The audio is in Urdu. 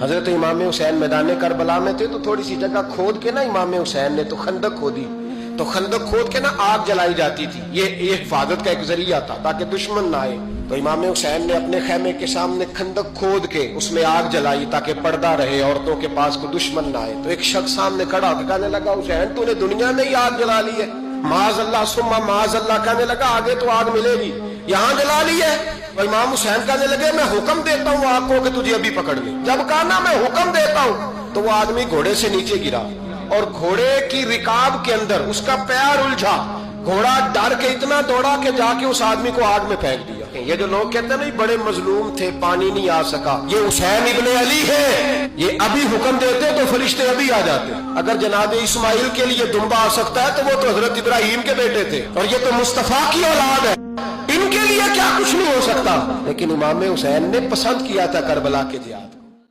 حضرت امام حسین میدان کربلا میں تھے تو تھوڑی سی جگہ کھود کے نا امام حسین نے تو خندق کھودی، تو خندق کھود کے نا آگ جلائی جاتی تھی، یہ حفاظت کا ایک ذریعہ تھا تاکہ دشمن نہ آئے۔ تو امام حسین نے اپنے خیمے کے سامنے خندق کھود کے اس میں آگ جلائی تاکہ پردہ رہے، عورتوں کے پاس کو دشمن نہ آئے۔ تو ایک شخص سامنے کھڑا ہو کے کہنے لگا، حسین تو نے دنیا میں ہی آگ جلا لی ہے، معاذ اللہ ثم معاذ اللہ، کہنے لگا آگے تو آگ ملے گی، یہاں جلا لی ہے۔ تو امام حسین کہنے لگے میں حکم دیتا ہوں آگ کو کہ تجھے ابھی پکڑ لے۔ جب کہا نا میں حکم دیتا ہوں تو وہ آدمی گھوڑے سے نیچے گرا اور گھوڑے کی رکاب کے اندر اس کا پیر الجھا، گھوڑا ڈر کے اتنا دوڑا کہ جا کے اس آدمی کو آگ میں پھینک دیا۔ یہ جو لوگ کہتے ہیں نا بڑے مظلوم تھے پانی نہیں آ سکا، یہ حسین ابن علی ہے، یہ ابھی حکم دیتے تو فرشتے ابھی آ جاتے۔ اگر جناب اسماعیل کے لیے دمبا آ سکتا ہے تو وہ تو حضرت ابراہیم کے بیٹے تھے، اور یہ تو مصطفیٰ کی اولاد ہے، ان کے لیے کیا کچھ نہیں ہو سکتا۔ لیکن امام حسین نے پسند کیا تھا کربلا کے جہاد۔